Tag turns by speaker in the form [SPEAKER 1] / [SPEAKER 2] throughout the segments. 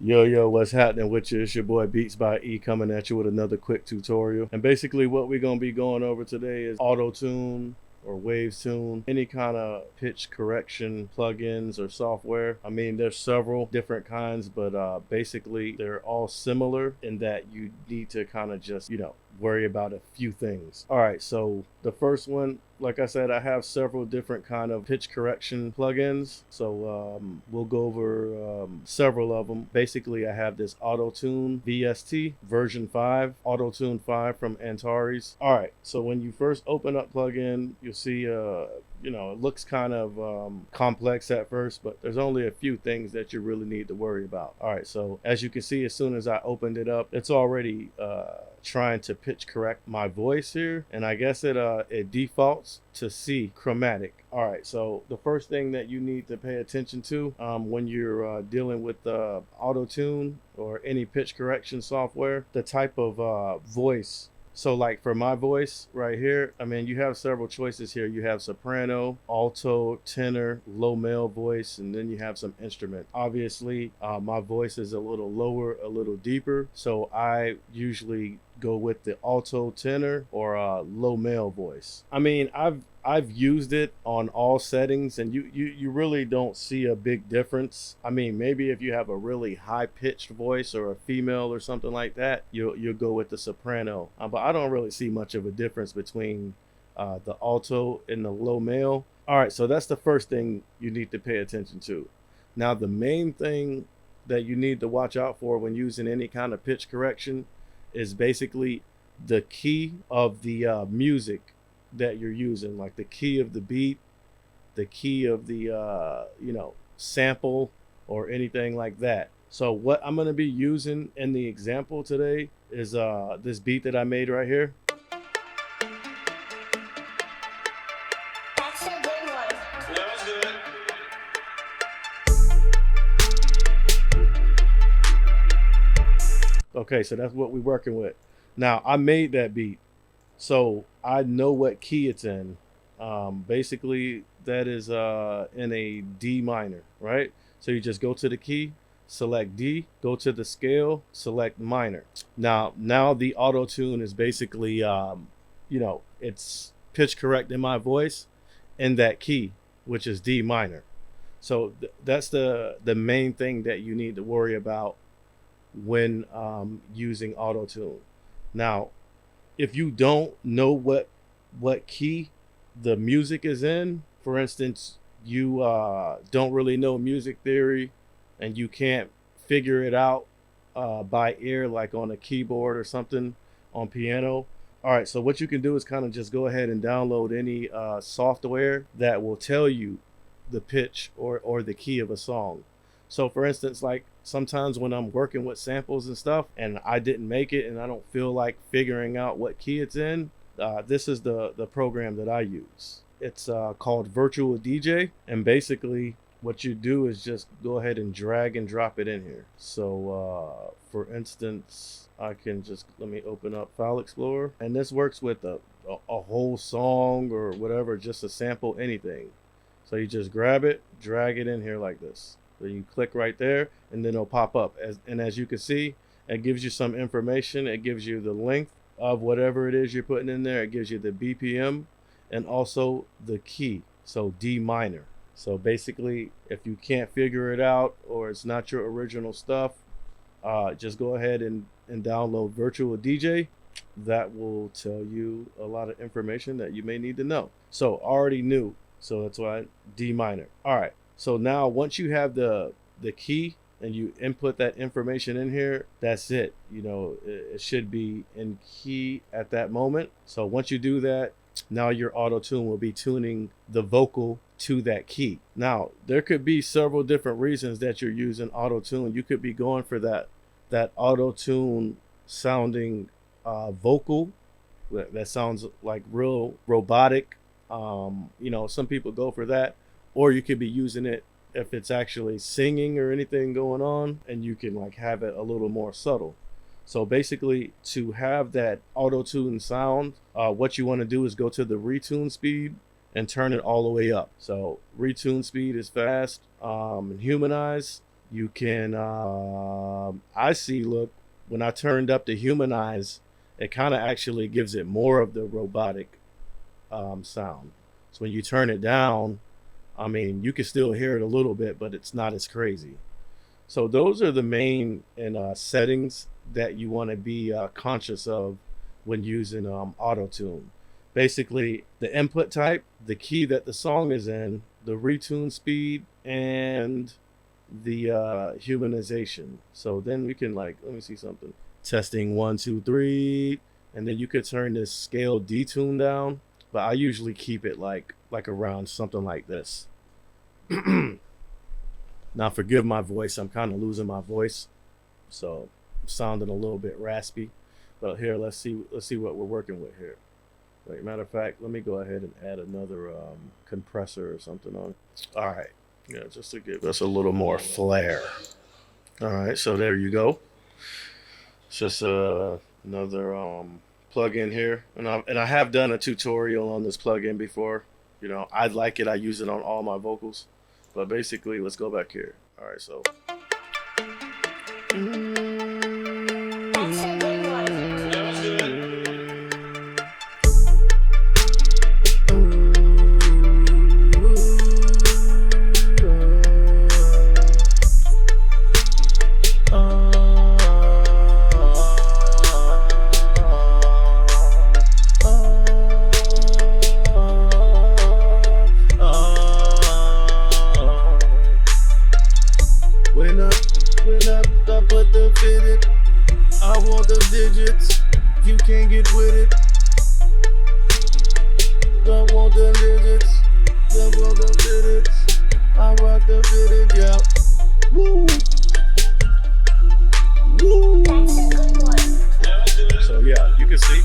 [SPEAKER 1] Yo, what's happening with you? It's your boy Beats by E coming at you with another quick tutorial. And basically what we're going to be going over today is Autotune or Wavestune, any kind of pitch correction plugins or software. I mean, there's several different kinds, but basically they're all similar in that you need to kind of just, worry about a few things. All right, so the first one, like I said, I have several different kind of pitch correction plugins. So we'll go over several of them. Basically, I have this Autotune VST version 5, Autotune 5 from Antares. All right, so when you first open up plugin, you'll see it looks kind of complex at first, but there's only a few things that you really need to worry about. All right, so as you can see, as soon as I opened it up, it's already trying to pitch correct my voice here, and I guess it defaults to C, chromatic. All right, so the first thing that you need to pay attention to when you're dealing with Autotune or any pitch correction software, the type of voice. So like for my voice right here, I mean, you have several choices here. You have soprano, alto, tenor, low male voice, and then you have some instrument. Obviously, my voice is a little lower, a little deeper. So I usually go with the alto, tenor, or low male voice. I mean, I've used it on all settings, and you really don't see a big difference. I mean, maybe if you have a really high-pitched voice or a female or something like that, you'll go with the soprano. But I don't really see much of a difference between the alto and the low male. All right, so that's the first thing you need to pay attention to. Now, the main thing that you need to watch out for when using any kind of pitch correction is basically the key of the music that you're using, like the key of the beat, the key of the sample, or anything like that. So what I'm going to be using in the example today is this beat that I made right here.
[SPEAKER 2] That's a good one.
[SPEAKER 3] Yeah, that's good.
[SPEAKER 1] Okay, so that's what we're working with. Now, I made that beat, so I know what key it's in. Basically, that is in a D minor, right? So you just go to the key, select D, go to the scale, select minor. Now the auto-tune is basically, it's pitch correct in my voice in that key, which is D minor. So that's the main thing that you need to worry about when using auto-tune. Now, if you don't know what key the music is in, for instance, you don't really know music theory and you can't figure it out by ear, like on a keyboard or something on piano. All right, so what you can do is kind of just go ahead and download any software that will tell you the pitch or the key of a song. So for instance, like sometimes when I'm working with samples and stuff and I didn't make it and I don't feel like figuring out what key it's in, this is the program that I use. It's called Virtual DJ, and basically what you do is just go ahead and drag and drop it in here. So for instance, I can just, let me open up File Explorer, and this works with a whole song or whatever, just a sample, anything. So you just grab it, drag it in here like this. So you click right there, and then it'll pop up. As you can see, it gives you some information. It gives you the length of whatever it is you're putting in there. It gives you the BPM and also the key, so D minor. So basically, if you can't figure it out or it's not your original stuff, just go ahead and download Virtual DJ. That will tell you a lot of information that you may need to know. So already knew, so that's why D minor. All right. So now once you have the key and you input that information in here, that's it. It should be in key at that moment. So once you do that, now your auto-tune will be tuning the vocal to that key. Now, there could be several different reasons that you're using auto-tune. You could be going for that auto-tune sounding vocal that sounds like real robotic. Some people go for that. Or you could be using it if it's actually singing or anything going on, and you can like have it a little more subtle. So basically, to have that auto-tune sound, what you want to do is go to the retune speed and turn it all the way up. So retune speed is fast, and humanize, You can, I see, look, when I turned up the humanize, it kind of actually gives it more of the robotic sound. So when you turn it down, I mean, you can still hear it a little bit, but it's not as crazy. So those are the main settings that you want to be conscious of when using Autotune. Basically, the input type, the key that the song is in, the retune speed, and the humanization. So then we can, like, let me see something. Testing 1, 2, 3, and then you could turn this scale detune down. But I usually keep it like around something like this. Now forgive my voice. I'm kind of losing my voice, so I'm sounding a little bit raspy. But here, let's see what we're working with here. Wait, matter of fact, let me go ahead and add another compressor or something on. All right, yeah, just to give us a little more flair. All right, so there you go. It's just another plug-in here, and I have done a tutorial on this plug-in before. You know, I like it. I use it on all my vocals. But basically, let's go back here. All right, so. When up, I put the fitted. I want the digits. You can't get with it. Don't want them digits. Don't want them digits. I rock the fitted, yeah. Woo. Woo. That's a good one. So yeah, you can see.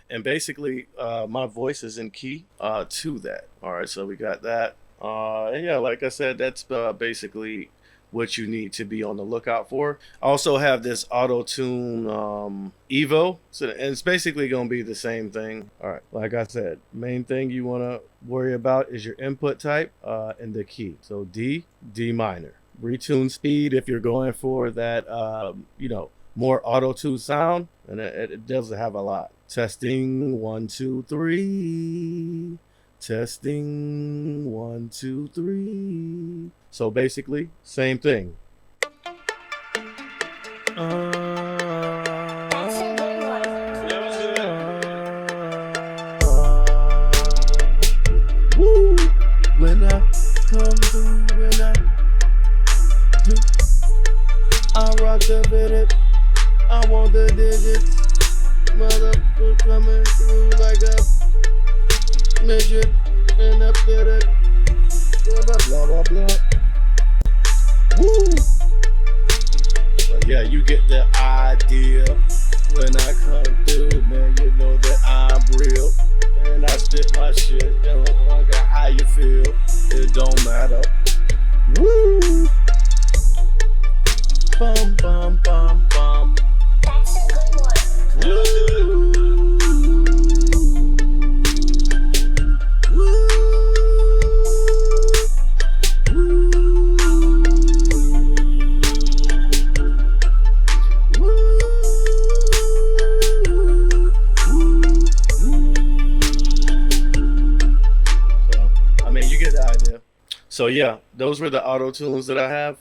[SPEAKER 1] And basically, my voice is in key to that. All right, so we got that. And yeah, like I said, that's basically what you need to be on the lookout for. I also have this Autotune Evo, so and it's basically going to be the same thing. All right, like I said, main thing you want to worry about is your input type and the key. So D minor. Retune speed if you're going for that, more Autotune sound, and it doesn't have a lot. Testing 1, 2, 3. Testing 1, 2, 3. So basically, same thing. Woo! When I come through, when I do, I rock the bit. I want the digits. Motherfucker coming through like a midget and a bit. Blah blah blah. Woo! But yeah, you get the idea. When I come through, man, you know that I'm real. And I spit my shit. Don't matter how you feel. It don't matter. Woo! Bum bum bum bum. That's a good one. Woo! So yeah, those were the auto tunes that I have.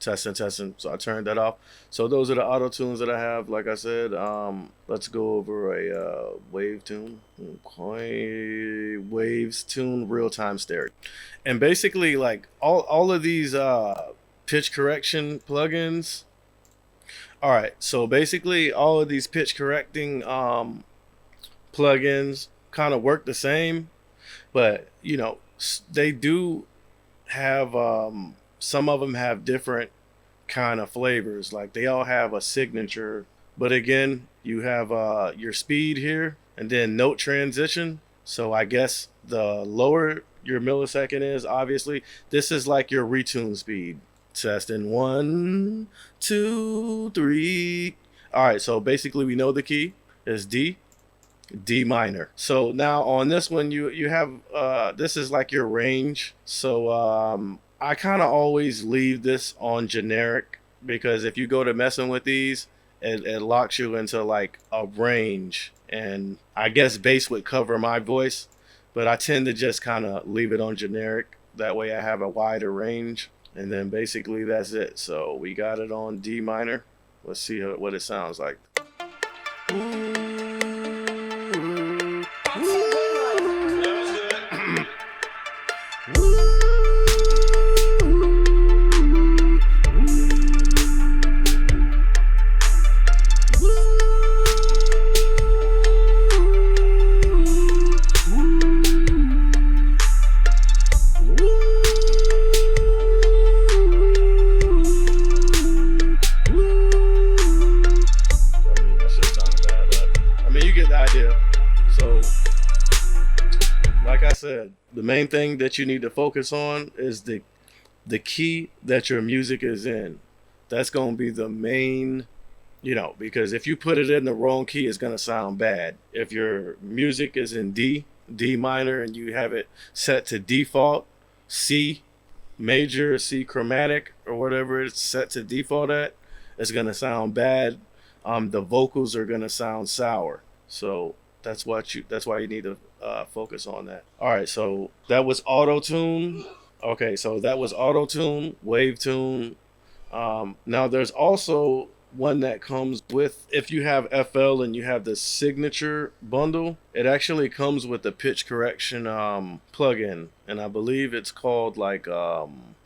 [SPEAKER 1] Testing. So I turned that off. So those are the auto tunes that I have. Like I said, let's go over a Wavetune. Wavestune real-time stereo. And basically, like all of these pitch correction plugins. All right, so basically all of these pitch correcting plugins kind of work the same, but you know, they do have some of them have different kind of flavors. Like they all have a signature, but again, you have your speed here and then note transition. So I guess the lower your millisecond is, obviously this is like your retune speed. Testing 1, 2, 3. All right, so basically we know the key is D minor. So now on this one, you have this is like your range. So I kind of always leave this on generic because if you go to messing with these, it locks you into like a range. And I guess bass would cover my voice, but I tend to just kind of leave it on generic. That way I have a wider range. And then basically that's it. So we got it on D minor. Let's see what it sounds like. So, like I said, the main thing that you need to focus on is the key that your music is in. That's going to be the main, because if you put it in the wrong key, it's going to sound bad. If your music is in D minor, and you have it set to default, C major, C chromatic, or whatever it's set to default at, it's going to sound bad. The vocals are going to sound sour. So that's why you need to focus on that. All right, so that was Autotune. Okay, so that was Autotune, Wavetune. Now there's also one that comes with, if you have FL and you have the signature bundle, it actually comes with the pitch correction plugin, and I believe it's called like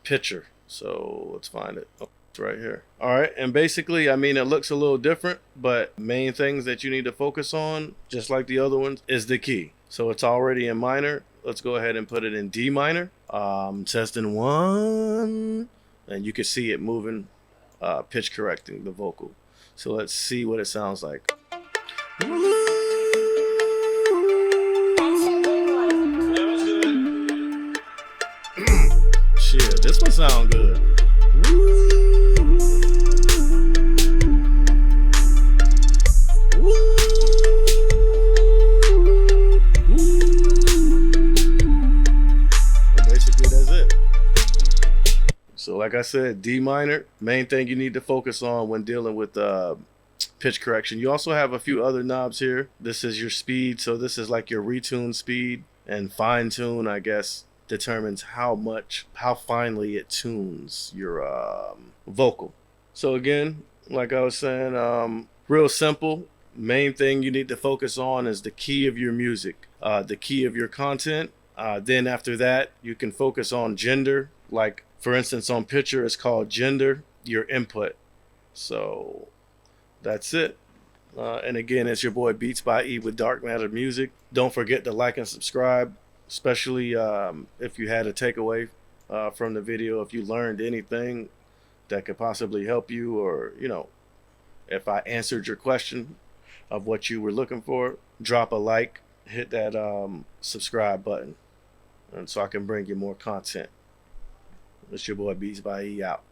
[SPEAKER 1] Pitcher. So let's find it. Oh, it's right here. All right, and basically, I mean, it looks a little different, but main things that you need to focus on, just like the other ones, is the key. So it's already in minor. Let's go ahead and put it in D minor. Testing 1, and you can see it moving, pitch correcting the vocal. So let's see what it sounds like. Shit, this one sound good. So like I said, D minor, main thing you need to focus on when dealing with pitch correction. You also have a few other knobs here. This is your speed, so this is like your retune speed, and fine tune, I guess, determines how finely it tunes your vocal. So again, like I was saying, real simple. Main thing you need to focus on is the key of your music, the key of your content. Then after that, you can focus on gender. Like, for instance, on Pitcher, it's called gender, your input. So that's it. And again, it's your boy Beats by E with Dark Matter Music. Don't forget to like and subscribe, especially if you had a takeaway from the video, if you learned anything that could possibly help you, or, if I answered your question of what you were looking for, drop a like, hit that subscribe button, and so I can bring you more content. It's your boy Beats by E out.